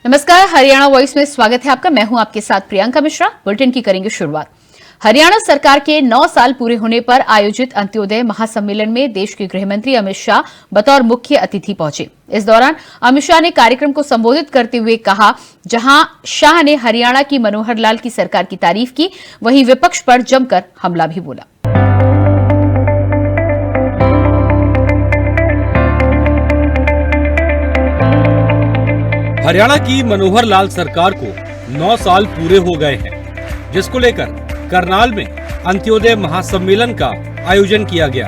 नमस्कार, हरियाणा वॉइस में स्वागत है आपका। मैं हूं आपके साथ प्रियंका मिश्रा। बुलेटिन की करेंगे शुरुआत। हरियाणा सरकार के 9 साल पूरे होने पर आयोजित अंत्योदय महासम्मेलन में देश के गृह मंत्री अमित शाह बतौर मुख्य अतिथि पहुंचे। इस दौरान अमित शाह ने कार्यक्रम को संबोधित करते हुए कहा, जहां शाह ने हरियाणा की मनोहर लाल की सरकार की तारीफ की, वहीं विपक्ष पर जमकर हमला भी बोला। हरियाणा की मनोहर लाल सरकार को 9 साल पूरे हो गए हैं, जिसको लेकर करनाल में अंत्योदय महासम्मेलन का आयोजन किया गया।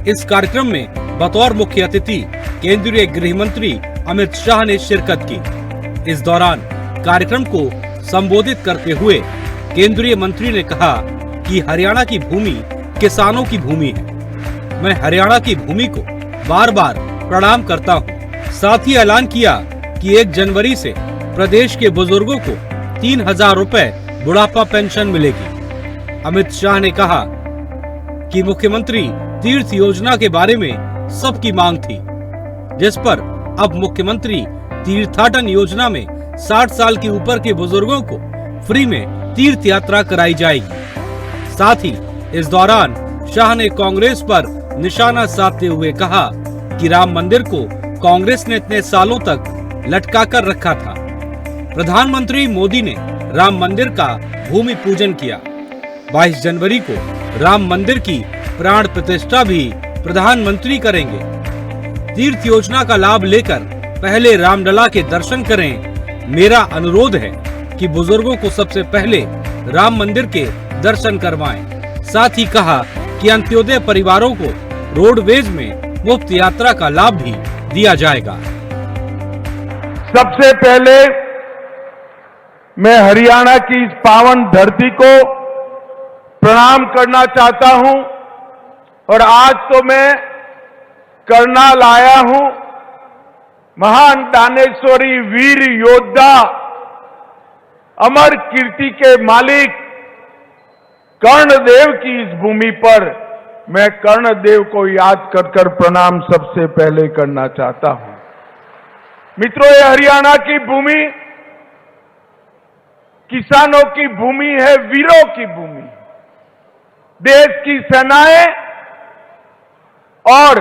इस कार्यक्रम में बतौर मुख्य अतिथि केंद्रीय गृह मंत्री अमित शाह ने शिरकत की। इस दौरान कार्यक्रम को संबोधित करते हुए केंद्रीय मंत्री ने कहा कि हरियाणा की भूमि किसानों की भूमि है। मैं हरियाणा की भूमि को बार बार प्रणाम करता हूँ। साथ ही ऐलान किया कि 1 जनवरी से प्रदेश के बुजुर्गों को 3000 रुपए बुढ़ापा पेंशन मिलेगी। अमित शाह ने कहा कि मुख्यमंत्री तीर्थ योजना के बारे में सबकी मांग थी, जिस पर अब मुख्यमंत्री तीर्थाटन योजना में 60 साल के ऊपर के बुजुर्गों को फ्री में तीर्थ यात्रा कराई जाएगी। साथ ही इस दौरान शाह ने कांग्रेस पर निशाना साधते हुए कहा कि राम मंदिर को कांग्रेस ने इतने सालों तक लटका कर रखा था। प्रधानमंत्री मोदी ने राम मंदिर का भूमि पूजन किया। 22 जनवरी को राम मंदिर की प्राण प्रतिष्ठा भी प्रधानमंत्री करेंगे। तीर्थ योजना का लाभ लेकर पहले रामलला के दर्शन करें। मेरा अनुरोध है कि बुजुर्गों को सबसे पहले राम मंदिर के दर्शन करवाएं। साथ ही कहा कि अंत्योदय परिवारों को रोडवेज में मुफ्त यात्रा का लाभ भी दिया जाएगा। सबसे पहले मैं हरियाणा की इस पावन धरती को प्रणाम करना चाहता हूं और आज तो मैं करनाल आया हूं। महान दानेश्वरी वीर योद्धा अमर कीर्ति के मालिक कर्णदेव की इस भूमि पर मैं कर्णदेव को याद कर प्रणाम सबसे पहले करना चाहता हूं। मित्रों, ये हरियाणा की भूमि किसानों की भूमि है, वीरों की भूमि। देश की सेनाएं और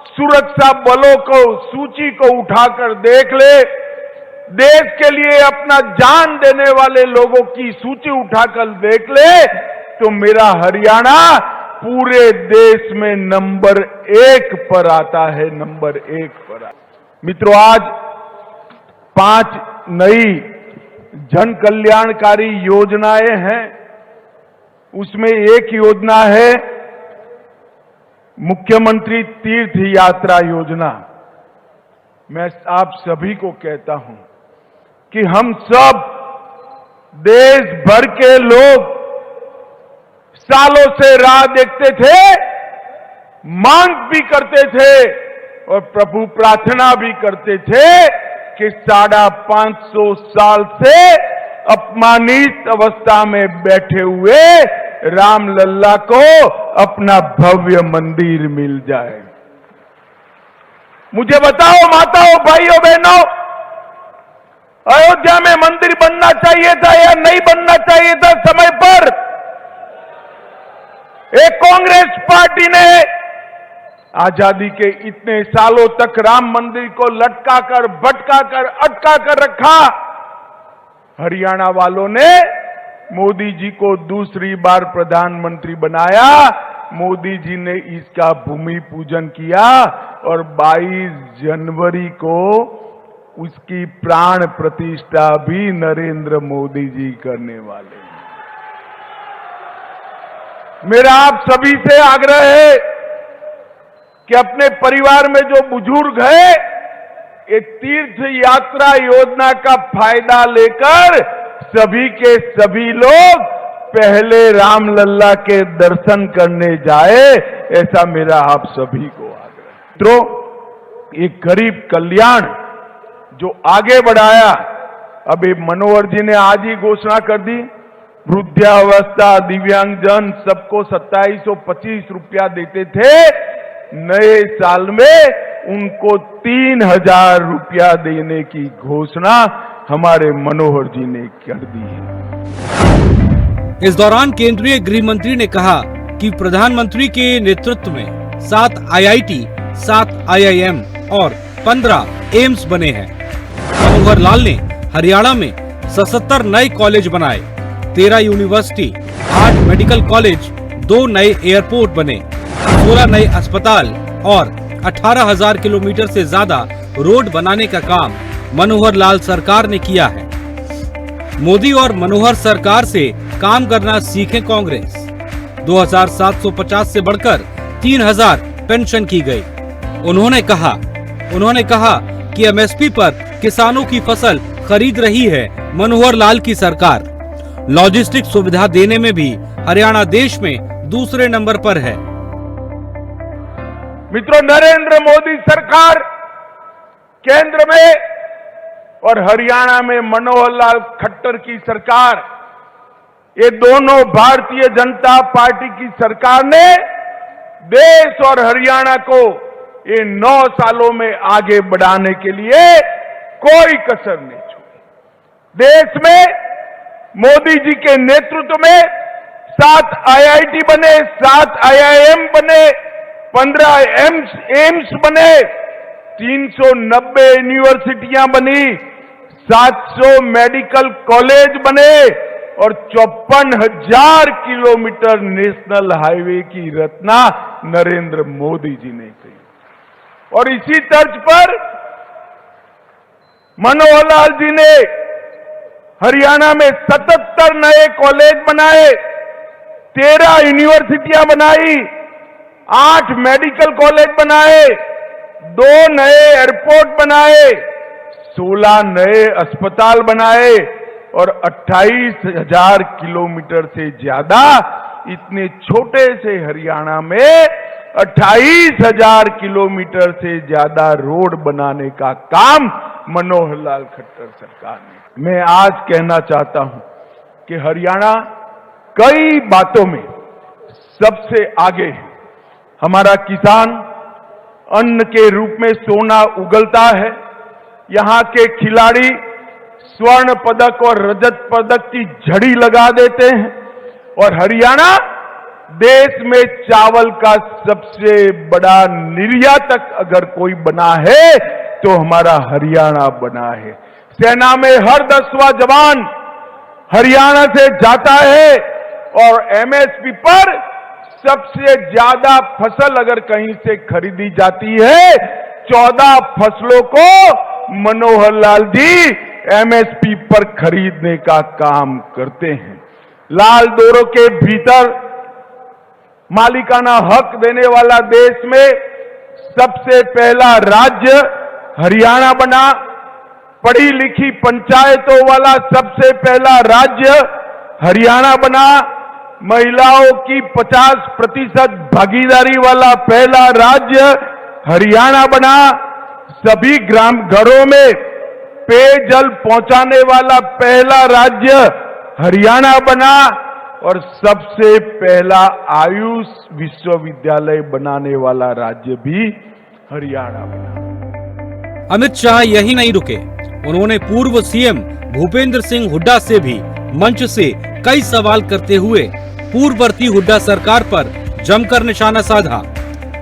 सुरक्षा बलों को सूची को उठाकर देख ले, देश के लिए अपना जान देने वाले लोगों की सूची उठाकर देख ले, तो मेरा हरियाणा पूरे देश में नंबर 1 पर आता है, नंबर 1 पर आता है। मित्रों, आज 5 नई जन कल्याणकारी योजनाएं हैं। उसमें एक योजना है मुख्यमंत्री तीर्थ यात्रा योजना। मैं आप सभी को कहता हूं कि हम सब देश भर के लोग सालों से राह देखते थे, मांग भी करते थे और प्रभु प्रार्थना भी करते थे कि 550 साल से अपमानित अवस्था में बैठे हुए रामलला को अपना भव्य मंदिर मिल जाए। मुझे बताओ माताओं, भाइयों, बहनों, अयोध्या में मंदिर बनना चाहिए था या नहीं बनना चाहिए था समय पर? एक कांग्रेस पार्टी ने आजादी के इतने सालों तक राम मंदिर को लटका कर, भटका कर, अटका कर रखा। हरियाणा वालों ने मोदी जी को दूसरी बार प्रधानमंत्री बनाया। मोदी जी ने इसका भूमि पूजन किया और 22 जनवरी को उसकी प्राण प्रतिष्ठा भी नरेंद्र मोदी जी करने वाले हैं। मेरा आप सभी से आग्रह है कि अपने परिवार में जो बुजुर्ग है, ये तीर्थ यात्रा योजना का फायदा लेकर सभी के सभी लोग पहले रामलला के दर्शन करने जाए, ऐसा मेरा आप सभी को आग्रह है। मित्रों, ये गरीब कल्याण जो आगे बढ़ाया, अभी मनोहर जी ने आज ही घोषणा कर दी, वृद्धावस्था, दिव्यांगजन सबको 2725 रुपया देते थे। नए साल में उनको 3,000 रुपया देने की घोषणा हमारे मनोहर जी ने कर दी है। इस दौरान केंद्रीय गृह मंत्री ने कहा कि प्रधानमंत्री के नेतृत्व में 7 IIT, 7 IIM और 15 एम्स बने हैं। मनोहर लाल ने हरियाणा में 77 नए कॉलेज बनाए, 13 यूनिवर्सिटी, 8 मेडिकल कॉलेज, 2 नए एयरपोर्ट बने, 16 नए अस्पताल और 18,000 किलोमीटर से ज्यादा रोड बनाने का काम मनोहर लाल सरकार ने किया है। मोदी और मनोहर सरकार से काम करना सीखे कांग्रेस। 2,750 से बढ़कर 3,000 पेंशन की गई। उन्होंने कहा कि MSP पर किसानों की फसल खरीद रही है मनोहर लाल की सरकार। लॉजिस्टिक सुविधा देने में भी हरियाणा देश में दूसरे नंबर पर है। मित्रों, नरेंद्र मोदी सरकार केंद्र में और हरियाणा में मनोहर लाल खट्टर की सरकार, ये दोनों भारतीय जनता पार्टी की सरकार ने देश और हरियाणा को ये 9 सालों में आगे बढ़ाने के लिए कोई कसर नहीं छोड़ी। देश में मोदी जी के नेतृत्व में 7 IIT बने, 7 IIM बने, 15 एम्स बने, 390 यूनिवर्सिटियां बनी, 700 मेडिकल कॉलेज बने और 54,000 किलोमीटर नेशनल हाईवे की रचना नरेंद्र मोदी जी ने की। और इसी तर्ज पर मनोहर लाल जी ने हरियाणा में 77 नए कॉलेज बनाए, 13 यूनिवर्सिटियां बनाई, 8 मेडिकल कॉलेज बनाए, 2 नए एयरपोर्ट बनाए, 16 नए अस्पताल बनाए और 28,000 किलोमीटर से ज्यादा इतने छोटे से हरियाणा में 28,000 किलोमीटर से ज्यादा रोड बनाने का काम मनोहर लाल खट्टर सरकार ने। मैं आज कहना चाहता हूं कि हरियाणा कई बातों में सबसे आगे है। हमारा किसान अन्न के रूप में सोना उगलता है। यहां के खिलाड़ी स्वर्ण पदक और रजत पदक की झड़ी लगा देते हैं और हरियाणा देश में चावल का सबसे बड़ा निर्यातक अगर कोई बना है तो हमारा हरियाणा बना है। सेना में हर 10वां जवान हरियाणा से जाता है और MSP पर सबसे ज्यादा फसल अगर कहीं से खरीदी जाती है, 14 फसलों को मनोहर लाल जी MSP पर खरीदने का काम करते हैं। लाल डोरों के भीतर मालिकाना हक देने वाला देश में सबसे पहला राज्य हरियाणा बना। पढ़ी लिखी पंचायतों वाला सबसे पहला राज्य हरियाणा बना। महिलाओं की 50% भागीदारी वाला पहला राज्य हरियाणा बना। सभी ग्राम घरों में पेयजल पहुंचाने वाला पहला राज्य हरियाणा बना और सबसे पहला आयुष विश्वविद्यालय बनाने वाला राज्य भी हरियाणा बना। अमित शाह यही नहीं रुके। उन्होंने पूर्व CM भूपेंद्र सिंह हुड्डा से भी मंच से कई सवाल करते हुए पूर्ववर्ती हुड्डा सरकार पर जमकर निशाना साधा।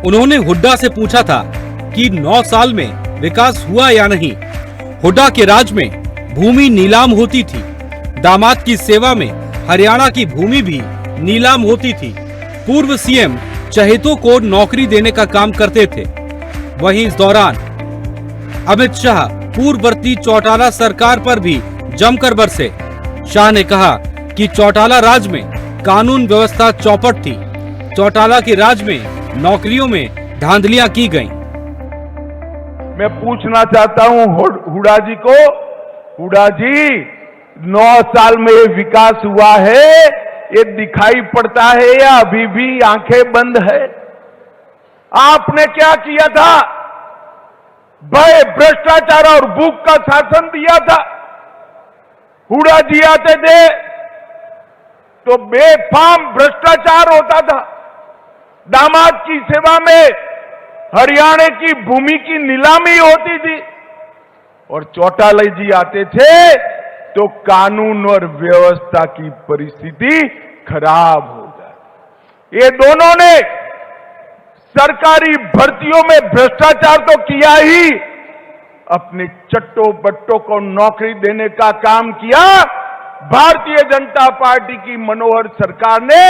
उन्होंने हुड्डा से पूछा था कि 9 साल में विकास हुआ या नहीं। हुड्डा के राज में भूमि नीलाम होती थी। दामाद की सेवा में हरियाणा की भूमि भी नीलाम होती थी। पूर्व CM चहेतों को नौकरी देने का काम करते थे। वहीं इस दौरान अमित शाह पूर्ववर्ती चौटाला सरकार पर भी जमकर बरसे। शाह ने कहा कि चौटाला राज में कानून व्यवस्था चौपट थी। चौटाला के राज में नौकरियों में धांधलियां की गईं। मैं पूछना चाहता हूं हुड्डा जी को, हुड्डा जी 9 साल में ये विकास हुआ है, ये दिखाई पड़ता है या अभी भी आंखें बंद है? आपने क्या किया था? भय, भ्रष्टाचार और भूख का शासन दिया था। हुड्डा जी आते थे तो बेफाम भ्रष्टाचार होता था। दामाद की सेवा में हरियाणा की भूमि की नीलामी होती थी और चौटाला जी आते थे तो कानून और व्यवस्था की परिस्थिति खराब हो जाती। ये दोनों ने सरकारी भर्तियों में भ्रष्टाचार तो किया ही, अपने चट्टो बट्टों को नौकरी देने का काम किया। भारतीय जनता पार्टी की मनोहर सरकार ने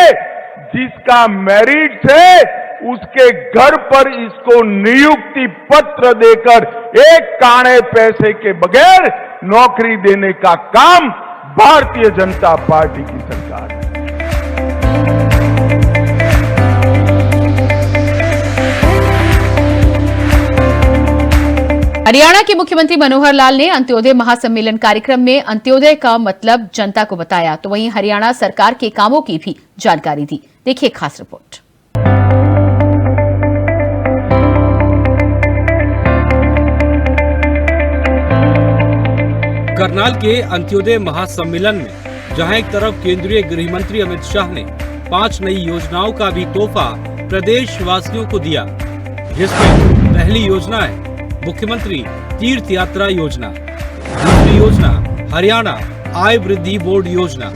जिसका मेरिट है उसके घर पर इसको नियुक्ति पत्र देकर एक काणे पैसे के बगैर नौकरी देने का काम भारतीय जनता पार्टी की सरकार है। हरियाणा के मुख्यमंत्री मनोहर लाल ने अंत्योदय महासम्मेलन कार्यक्रम में अंत्योदय का मतलब जनता को बताया, तो वहीं हरियाणा सरकार के कामों की भी जानकारी दी। देखिए खास रिपोर्ट। करनाल के अंत्योदय महासम्मेलन में जहां एक तरफ केंद्रीय गृह मंत्री अमित शाह ने 5 नई योजनाओं का भी तोहफा प्रदेश वासियों को दिया, जिसमें पहली योजना है मुख्यमंत्री तीर्थ यात्रा योजना, दूसरी योजना हरियाणा आय वृद्धि बोर्ड योजना,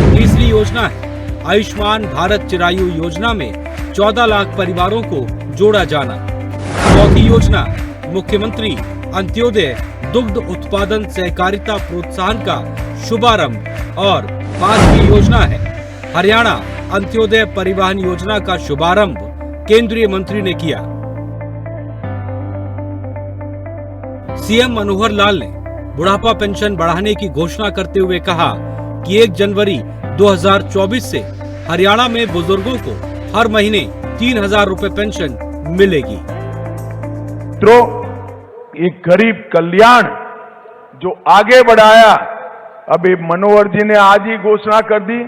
तीसरी योजना है आयुष्मान भारत चिरायु योजना में 14 लाख परिवारों को जोड़ा जाना, चौथी योजना मुख्यमंत्री अंत्योदय दुग्ध उत्पादन सहकारिता प्रोत्साहन का शुभारंभ और 5वीं योजना है हरियाणा अंत्योदय परिवहन योजना का शुभारंभ केंद्रीय मंत्री ने किया। सीएम मनोहर लाल ने बुढ़ापा पेंशन बढ़ाने की घोषणा करते हुए कहा कि 1 जनवरी 2024 से हरियाणा में बुजुर्गों को हर महीने 3,000 रुपए पेंशन मिलेगी। तो एक गरीब कल्याण जो आगे बढ़ाया, अभी मनोहर जी ने आज ही घोषणा कर दी,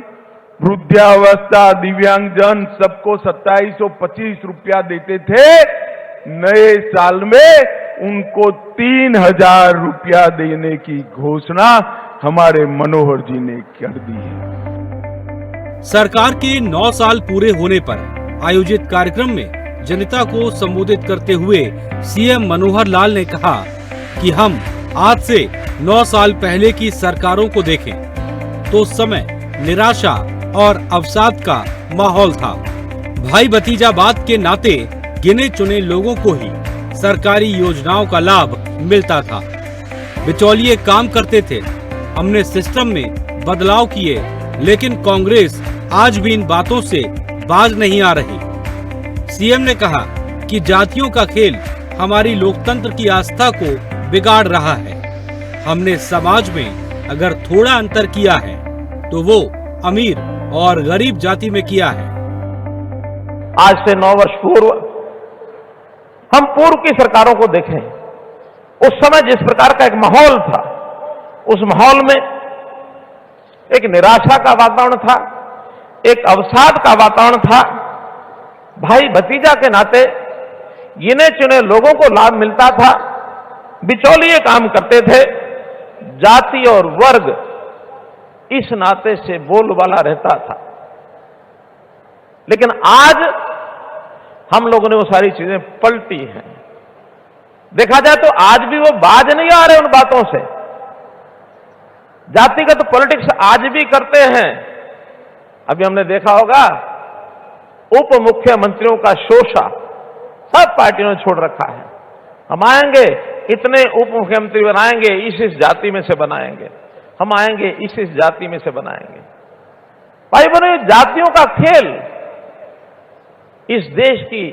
वृद्धावस्था दिव्यांगजन सबको 2725 रुपया देते थे, नए साल में उनको 3,000 रुपया देने की घोषणा हमारे मनोहर जी ने कर दी है। सरकार के 9 साल पूरे होने पर आयोजित कार्यक्रम में जनता को संबोधित करते हुए सीएम मनोहर लाल ने कहा कि हम आज से 9 साल पहले की सरकारों को देखें तो उस समय निराशा और अवसाद का माहौल था। भाई भतीजावाद के नाते गिने चुने लोगों को ही सरकारी योजनाओं का लाभ मिलता था, बिचौलिए काम करते थे। हमने सिस्टम में बदलाव किए, लेकिन कांग्रेस आज भी इन बातों से बाज नहीं आ रही। सीएम ने कहा कि जातियों का खेल हमारी लोकतंत्र की आस्था को बिगाड़ रहा है। हमने समाज में अगर थोड़ा अंतर किया है तो वो अमीर और गरीब जाति में किया है। आज से 9 वर्ष पूर्व हम पूर्व की सरकारों को देखें, उस समय जिस प्रकार का एक माहौल था, उस माहौल में एक निराशा का वातावरण था, एक अवसाद का वातावरण था। भाई भतीजा के नाते गिने चुने लोगों को लाभ मिलता था, बिचौलिए काम करते थे, जाति और वर्ग इस नाते से बोलबाला रहता था। लेकिन आज हम लोगों ने वो सारी चीजें पलटी हैं। देखा जाए तो आज भी वो बाज नहीं आ रहे उन बातों से। जातिगत पॉलिटिक्स आज भी करते हैं। अभी हमने देखा होगा उप मुख्यमंत्रियों का शोषा सब पार्टियों ने छोड़ रखा है। हम आएंगे इतने उप मुख्यमंत्री बनाएंगे, इस जाति में से बनाएंगे, हम आएंगे इस जाति में से बनाएंगे। भाई बने जातियों का खेल इस देश की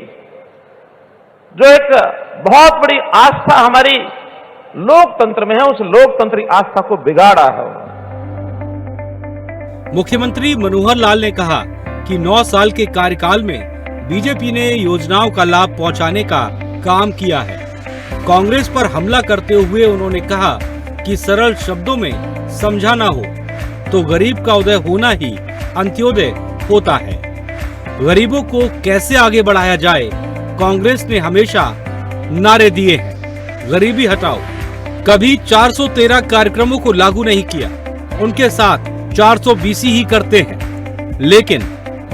जो एक बहुत बड़ी आस्था हमारी लोकतंत्र में है, उस लोकतंत्री आस्था को बिगाड़ा है। मुख्यमंत्री मनोहर लाल ने कहा कि 9 साल के कार्यकाल में बीजेपी ने योजनाओं का लाभ पहुंचाने का काम किया है। कांग्रेस पर हमला करते हुए उन्होंने कहा कि सरल शब्दों में समझाना हो तो गरीब का उदय होना ही अंत्योदय होता है। गरीबों को कैसे आगे बढ़ाया जाए, कांग्रेस ने हमेशा नारे दिए हैं। गरीबी हटाओ, कभी 413 कार्यक्रमों को लागू नहीं किया, उनके साथ 420 ही करते हैं। लेकिन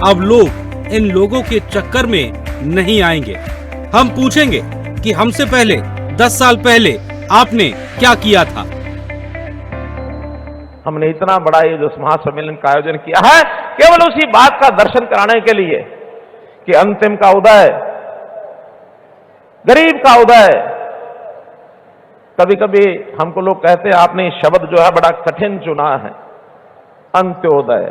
अब लोग इन लोगों के चक्कर में नहीं आएंगे। हम पूछेंगे कि हमसे पहले 10 साल पहले आपने क्या किया था। हमने इतना बड़ा ये जो महासम्मेलन का आयोजन किया है केवल उसी बात का दर्शन कराने के लिए कि अंतिम का उदय, गरीब का उदय। कभी कभी हमको लोग कहते हैं आपने शब्द जो है बड़ा कठिन चुना है, अंत्योदय।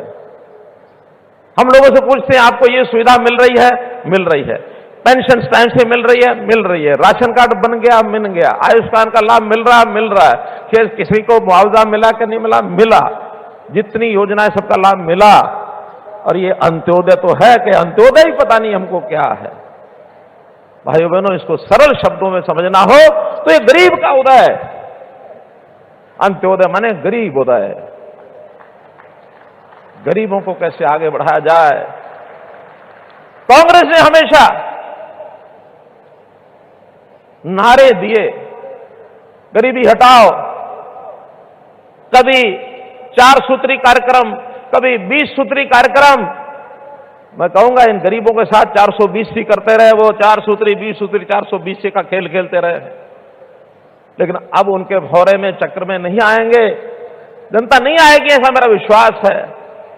हम लोगों से पूछते हैं आपको ये सुविधा मिल रही है? मिल रही है। पेंशन टाइम से मिल रही है? मिल रही है। राशन कार्ड बन गया? मिल गया। आयुष्मान का लाभ मिल रहा है? मिल रहा है। किसी को मुआवजा मिला कि नहीं मिला? मिला। जितनी योजनाएं सबका लाभ मिला। और ये अंत्योदय तो है कि अंत्योदय ही पता नहीं हमको क्या है। भाइयों बहनों, इसको सरल शब्दों में समझना हो तो ये गरीब का उदय, अंत्योदय माने गरीब उदय। गरीबों को कैसे आगे बढ़ाया जाए। कांग्रेस ने हमेशा नारे दिए, गरीबी हटाओ, कभी 4 सूत्री कार्यक्रम, कभी 20 सूत्री कार्यक्रम। मैं कहूंगा इन गरीबों के साथ 420 ही करते रहे, वो 4 सूत्री 20 सूत्री 420 का खेल खेलते रहे। लेकिन अब उनके भौरे में चक्र में नहीं आएंगे, जनता नहीं आएगी, ऐसा मेरा विश्वास है।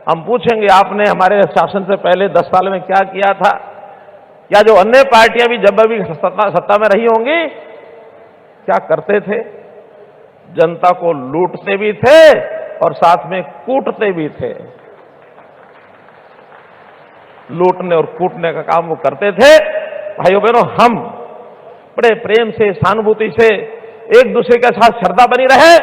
हम पूछेंगे आपने हमारे शासन से पहले 10 साल में क्या किया था, या जो अन्य पार्टियां भी जब भी सत्ता में रही होंगी क्या करते थे। जनता को लूटते भी थे और साथ में कूटते भी थे। लूटने और कूटने का काम वो करते थे। भाइयों बहनों, हम बड़े प्रेम से, सहानुभूति से एक दूसरे के साथ श्रद्धा बनी रहे।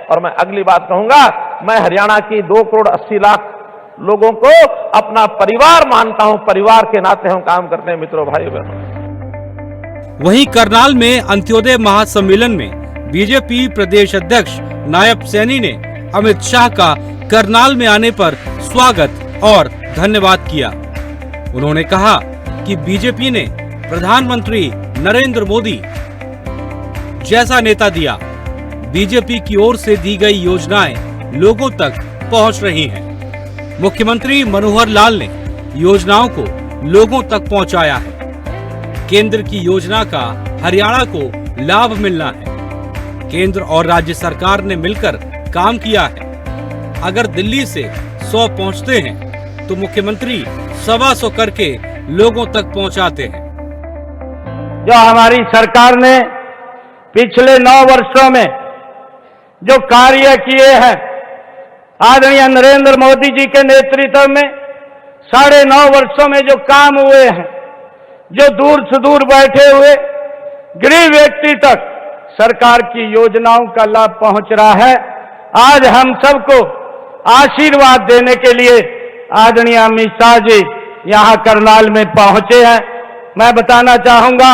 और मैं अगली बात कहूंगा, मैं हरियाणा की 2 करोड़ 80 लाख लोगों को अपना परिवार मानता हूं। परिवार के नाते हम काम करते हैं मित्रों, भाइयों बहनों। वहीं करनाल में अंत्योदय महासम्मेलन में बीजेपी प्रदेश अध्यक्ष नायब सैनी ने अमित शाह का करनाल में आने पर स्वागत और धन्यवाद किया। उन्होंने कहा कि बीजेपी ने प्रधानमंत्री नरेंद्र मोदी जैसा नेता दिया, बीजेपी की ओर से दी गई योजनाएं लोगों तक पहुंच रही हैं। मुख्यमंत्री मनोहर लाल ने योजनाओं को लोगों तक पहुंचाया है। केंद्र की योजना का हरियाणा को लाभ मिलना है। केंद्र और राज्य सरकार ने मिलकर काम किया है। अगर दिल्ली से 100 पहुंचते हैं तो मुख्यमंत्री 125 करके लोगों तक पहुंचाते हैं। जो हमारी सरकार ने पिछले 9 वर्षों में जो कार्य किए हैं, आदरणीय नरेंद्र मोदी जी के नेतृत्व में 9.5 वर्षों में जो काम हुए हैं, जो दूर से दूर बैठे हुए गरीब व्यक्ति तक सरकार की योजनाओं का लाभ पहुंच रहा है। आज हम सबको आशीर्वाद देने के लिए आदरणीय अमित शाह जी यहां करनाल में पहुंचे हैं। मैं बताना चाहूंगा,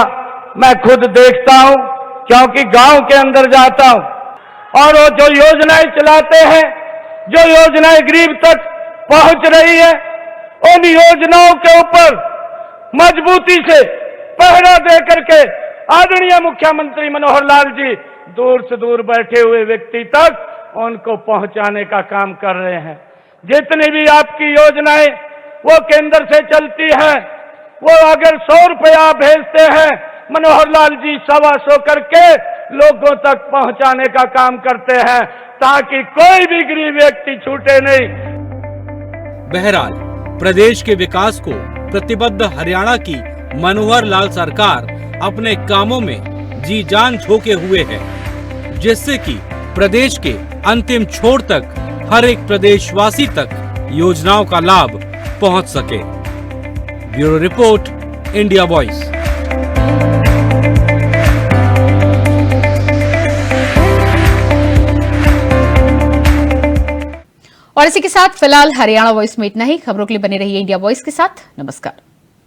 मैं खुद देखता हूं क्योंकि गांव के अंदर जाता हूं, और वो जो योजनाएं चलाते हैं, जो योजनाएं गरीब तक पहुंच रही है, उन योजनाओं के ऊपर मजबूती से पहरा दे करके आदरणीय मुख्यमंत्री मनोहर लाल जी दूर से दूर बैठे हुए व्यक्ति तक उनको पहुंचाने का काम कर रहे हैं। जितनी भी आपकी योजनाएं वो केंद्र से चलती हैं, वो अगर 100 रुपया भेजते हैं, मनोहर लाल जी 125 करके लोगों तक पहुंचाने का काम करते हैं, ताकि कोई भी गरीब व्यक्ति छूटे नहीं। बहरहाल प्रदेश के विकास को प्रतिबद्ध हरियाणा की मनोहर लाल सरकार अपने कामों में जी जान झोंके हुए है, जिससे कि प्रदेश के अंतिम छोर तक हर एक प्रदेशवासी तक योजनाओं का लाभ पहुंच सके। Bureau report, India voice. और इसी के साथ फिलहाल हरियाणा वॉइस में इतना ही। खबरों के लिए बने रहिए इंडिया वॉइस के साथ। नमस्कार।